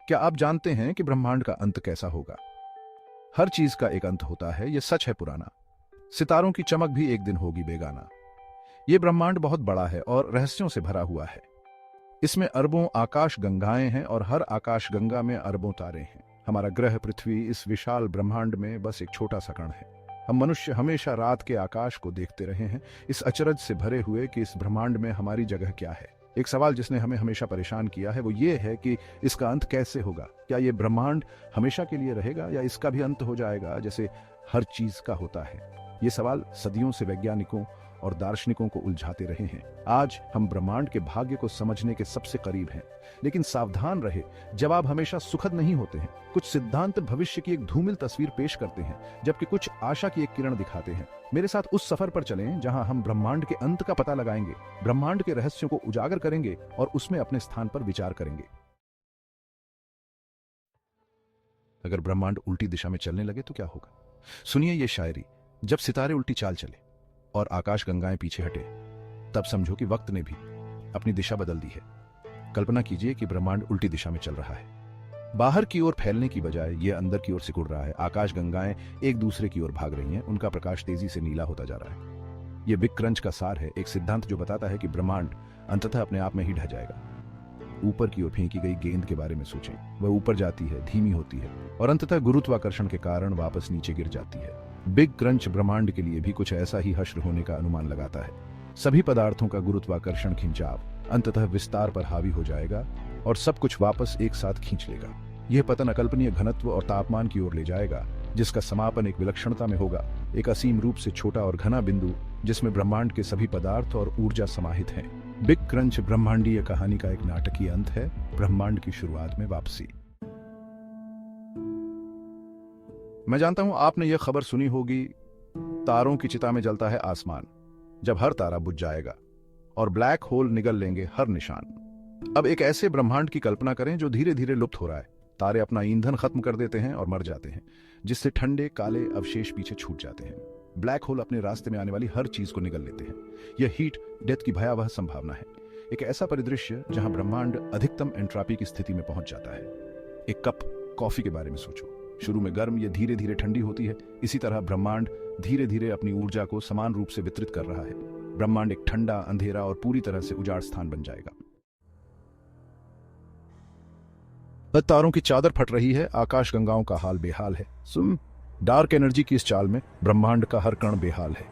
क्या आप जानते हैं कि ब्रह्मांड का अंत कैसा होगा? हर चीज का एक अंत होता है, यह सच है पुराना। सितारों की चमक भी एक दिन होगी बेगाना। ये ब्रह्मांड बहुत बड़ा है और रहस्यों से भरा हुआ है। इसमें अरबों आकाश गंगाएं हैं और हर आकाश गंगा में अरबों तारे हैं। हमारा ग्रह पृथ्वी इस विशाल ब्रह्मांड में बस एक छोटा सा कण है। हम मनुष्य हमेशा रात के आकाश को देखते रहे हैं, इस अचरज से भरे हुए कि इस ब्रह्मांड में हमारी जगह क्या है। एक सवाल जिसने हमें हमेशा परेशान किया है वो ये है कि इसका अंत कैसे होगा। क्या ये ब्रह्मांड हमेशा के लिए रहेगा या इसका भी अंत हो जाएगा, जैसे हर चीज का होता है। ये सवाल सदियों से वैज्ञानिकों और दार्शनिकों को उलझाते रहे हैं। आज हम ब्रह्मांड के भाग्य को समझने के सबसे करीब हैं, लेकिन सावधान रहे, जवाब हमेशा सुखद नहीं होते हैं। कुछ सिद्धांत भविष्य की एक धूमिल तस्वीर पेश करते हैं, जबकि कुछ आशा की एक किरण दिखाते हैं। मेरे साथ उस सफर पर चलें जहां हम ब्रह्मांड के अंत का पता लगाएंगे, ब्रह्मांड के रहस्यों को उजागर करेंगे और उसमें अपने स्थान पर विचार करेंगे। अगर ब्रह्मांड उल्टी दिशा में चलने लगे तो क्या होगा? सुनिए ये शायरी। जब सितारे उल्टी चाल चले और आकाश गंगाएं पीछे हटे, तब समझो कि वक्त ने भी अपनी दिशा बदल दी है। कल्पना कीजिए कि ब्रह्मांड उल्टी दिशा में चल रहा है। बाहर की ओर फैलने की बजाय यह अंदर की ओर सिकुड़ रहा है। आकाश गंगाएं एक दूसरे की ओर भाग रही हैं, उनका प्रकाश तेजी से नीला होता जा रहा है। यह बिग क्रंच का सार है, एक सिद्धांत जो बताता है कि ब्रह्मांड अंततः अपने आप में ही ढह जाएगा। ऊपर की ओर फेंकी गई गेंद के बारे में सोचें। वह ऊपर जाती है, धीमी होती है और अंततः गुरुत्वाकर्षण के कारण वापस नीचे गिर जाती है। बिग क्रंच ब्रह्मांड के लिए भी कुछ ऐसा ही हश्र होने का अनुमान लगाता है। सभी पदार्थों का गुरुत्वाकर्षण खिंचाव अंततः विस्तार पर हावी हो जाएगा और सब कुछ वापस एक साथ खींच लेगा। यह पतन अकल्पनीय घनत्व और तापमान की ओर ले जाएगा, जिसका समापन एक विलक्षणता में होगा, एक असीम रूप से छोटा और घना बिंदु जिसमें ब्रह्मांड के सभी पदार्थ और ऊर्जा समाहित हैं। बिग क्रंच ब्रह्मांडीय कहानी का एक नाटकीय अंत है, ब्रह्मांड की शुरुआत में वापसी। मैं जानता हूं आपने यह खबर सुनी होगी, तारों की चिता में जलता है आसमान, जब हर तारा बुझ जाएगा और ब्लैक होल निगल लेंगे हर निशान। अब एक ऐसे ब्रह्मांड की कल्पना करें जो धीरे धीरे लुप्त हो रहा है। तारे अपना ईंधन खत्म कर देते हैं और मर जाते हैं, जिससे ठंडे काले अवशेष पीछे छूट जाते हैं। ब्लैक होल अपने रास्ते में आने वाली हर चीज को निगल लेते हैं। यह हीट डेथ की भयावह संभावना है। एक ऐसा परिदृश्य जहां ब्रह्मांड अधिकतम एंट्रोपी की स्थिति में पहुंच जाता है। एक कप कॉफी के बारे में सोचो। शुरू में गर्म, यह धीरे धीरे ठंडी होती है। इसी तरह ब्रह्मांड धीरे धीरे अपनी ऊर्जा को समान रूप से वितरित कर रहा है। ब्रह्मांड एक ठंडा, अंधेरा और पूरी तरह से उजाड़ स्थान बन जाएगा। तारों की चादर फट रही है, आकाश गंगाओं का हाल बेहाल है। सुन, डार्क एनर्जी की इस चाल में ब्रह्मांड का हर कण बेहाल है।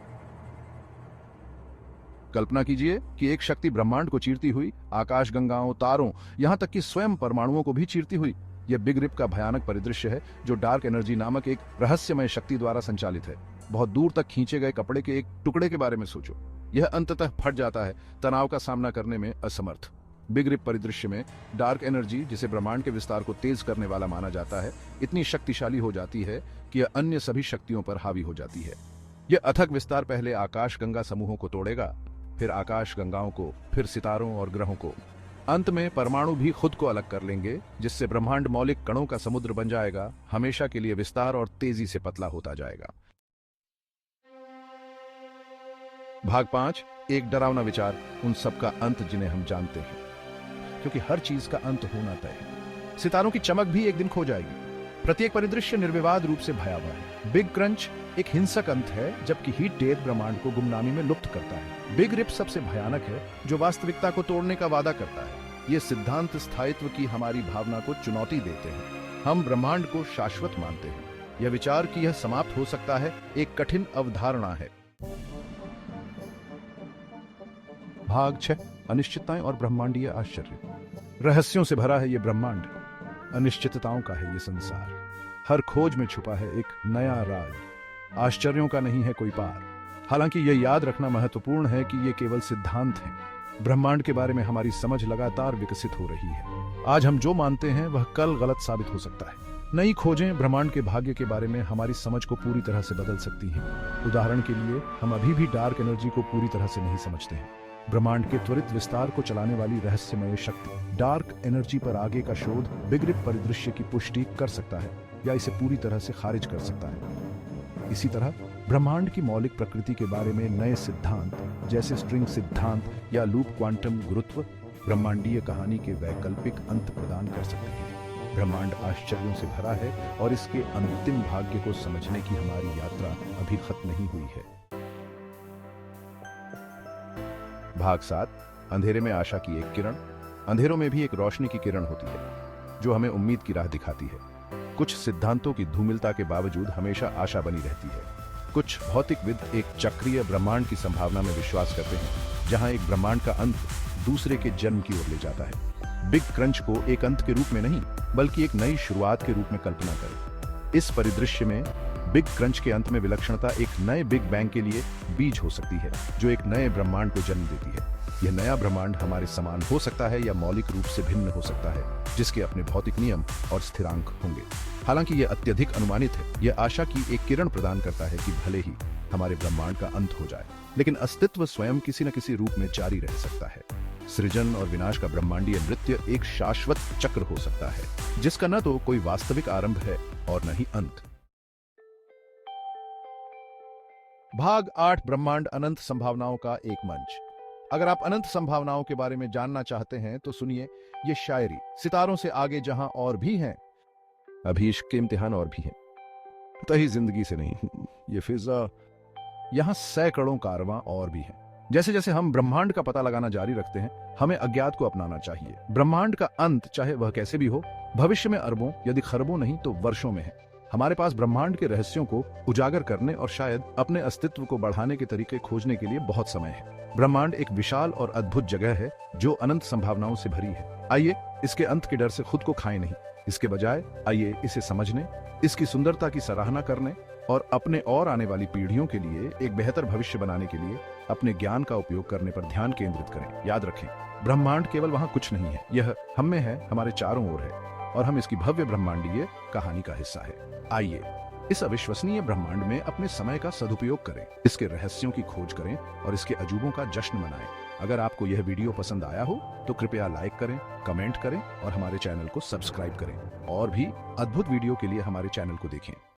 कल्पना कीजिए कि एक शक्ति ब्रह्मांड को चीरती हुई, आकाश गंगाओं, तारों, यहां तक कि स्वयं परमाणुओं को भी चीरती हुई। यह बिग रिप का भयानक परिदृश्य है, जो डार्क एनर्जी नामक एक रहस्यमय शक्ति द्वारा संचालित है। बहुत दूर तक खींचे गए कपड़े के एक टुकड़े के बारे में सोचो। यह अंततः फट जाता है, तनाव का सामना करने में असमर्थ। बिग रिप परिदृश्य में डार्क एनर्जी, जिसे ब्रह्मांड के विस्तार को तेज करने वाला माना जाता है, इतनी शक्तिशाली हो जाती है कि यह अन्य सभी शक्तियों पर हावी हो जाती है। यह अथक विस्तार पहले आकाश गंगा समूहों को तोड़ेगा, फिर आकाश गंगाओं को, फिर सितारों और ग्रहों को। अंत में परमाणु भी खुद को अलग कर लेंगे, जिससे ब्रह्मांड मौलिक कणों का समुद्र बन जाएगा, हमेशा के लिए विस्तार और तेजी से पतला होता जाएगा। भाग 5, एक डरावना विचार, उन सब का अंत जिन्हें हम जानते हैं, क्योंकि हर चीज का अंत होना तय है। सितारों की चमक भी एक दिन खो जाएगी। प्रत्येक परिदृश्य निर्विवाद रूप से भयावह है। बिग क्रंच एक हिंसक अंत है, जबकि हीट डेथ ब्रह्मांड को गुमनामी में लुप्त करता है। बिग रिप सबसे भयानक है, जो वास्तविकता को तोड़ने का वादा करता है। ये सिद्धांत स्थायित्व की हमारी भावना को चुनौती देते हैं। हम ब्रह्मांड को शाश्वत मानते हैं। यह विचार कि यह समाप्त हो सकता है एक कठिन अवधारणा है। भाग 6, अनिश्चितताएं और ब्रह्मांडीय आश्चर्य। रहस्यों से भरा है ये ब्रह्मांड, अनिश्चितताओं का है ये संसार। हर खोज में छुपा है एक नया राज, आश्चर्यों का नहीं है कोई पार। हालांकि यह याद रखना महत्वपूर्ण है कि ये केवल सिद्धांत हैं। ब्रह्मांड के बारे में हमारी समझ लगातार विकसित हो रही है। आज हम जो मानते हैं वह कल गलत साबित हो सकता है। नई खोजें ब्रह्मांड के भाग्य के बारे में हमारी समझ को पूरी तरह से बदल सकती हैं। उदाहरण के लिए, हम अभी भी डार्क एनर्जी को पूरी तरह से नहीं समझते हैं। ब्रह्मांड के त्वरित विस्तार को चलाने वाली रहस्यमय शक्ति डार्क एनर्जी पर आगे का शोध बिग रिप परिदृश्य की पुष्टि कर सकता है या इसे पूरी तरह से खारिज कर सकता है। इसी तरह ब्रह्मांड की मौलिक प्रकृति के बारे में नए सिद्धांत, जैसे स्ट्रिंग सिद्धांत या लूप क्वांटम गुरुत्व, ब्रह्मांडीय कहानी के वैकल्पिक अंत प्रदान कर सकते हैं। ब्रह्मांड आश्चर्यों से भरा है और इसके अंतिम भाग्य को समझने की हमारी यात्रा अभी खत्म नहीं हुई है। भाग 7, अंधेरे में आशा की एक किरण। अंधेरों में भी एक रोशनी की किरण होती है जो हमें उम्मीद की राह दिखाती है। कुछ सिद्धांतों की धूमिलता के बावजूद हमेशा आशा बनी रहती है। कुछ भौतिकविद एक चक्रीय ब्रह्मांड की संभावना में विश्वास करते हैं, जहां एक ब्रह्मांड का अंत दूसरे के जन्म की ओर ले जाता है। बिग क्रंच को एक अंत के रूप में नहीं, बल्कि एक नई शुरुआत के रूप में कल्पना करें। इस परिदृश्य में बिग क्रंच के अंत में विलक्षणता एक नए बिग बैंग के लिए बीज हो सकती है, जो एक नए ब्रह्मांड को जन्म देती है। यह नया ब्रह्मांड हमारे समान हो सकता है या मौलिक रूप से भिन्न हो सकता है, जिसके अपने भौतिक नियम और स्थिरांक होंगे। हालांकि यह अत्यधिक अनुमानित है। यह आशा की एक किरण प्रदान करता है कि भले ही हमारे ब्रह्मांड का अंत हो जाए, लेकिन अस्तित्व स्वयं किसी न किसी रूप में जारी रह सकता है। सृजन और विनाश का ब्रह्मांडीय नृत्य एक शाश्वत चक्र हो सकता है, जिसका न तो कोई वास्तविक आरंभ है और न ही अंत। भाग 8, ब्रह्मांड अनंत संभावनाओं का एक मंच। अगर आप अनंत संभावनाओं के बारे में जानना चाहते हैं तो सुनिए ये शायरी। सितारों से आगे जहां और भी हैं, अभी इश्क के इम्तिहान और भी हैं, तही जिंदगी से नहीं ये फिजा, यहां सैकड़ों कारवां और भी हैं। जैसे जैसे हम ब्रह्मांड का पता लगाना जारी रखते हैं, हमें अज्ञात को अपनाना चाहिए। ब्रह्मांड का अंत, चाहे वह कैसे भी हो, भविष्य में अरबों यदि खरबों नहीं तो वर्षों में है। हमारे पास ब्रह्मांड के रहस्यों को उजागर करने और शायद अपने अस्तित्व को बढ़ाने के तरीके खोजने के लिए बहुत समय है। ब्रह्मांड एक विशाल और अद्भुत जगह है जो अनंत संभावनाओं से भरी है। आइए इसके अंत के डर से खुद को खाएं नहीं, इसके बजाय आइए इसे समझने, इसकी सुंदरता की सराहना करने और अपने और आने वाली पीढ़ियों के लिए एक बेहतर भविष्य बनाने के लिए अपने ज्ञान का उपयोग करने पर ध्यान केंद्रित करें। याद रखें, ब्रह्मांड केवल वहां कुछ नहीं है, यह हम में है, हमारे चारों ओर है और हम इसकी भव्य ब्रह्मांडीय कहानी का हिस्सा है। आइए इस अविश्वसनीय ब्रह्मांड में अपने समय का सदुपयोग करें, इसके रहस्यों की खोज करें और इसके अजूबों का जश्न मनाएं। अगर आपको यह वीडियो पसंद आया हो तो कृपया लाइक करें, कमेंट करें और हमारे चैनल को सब्सक्राइब करें। और भी अद्भुत वीडियो के लिए हमारे चैनल को देखें।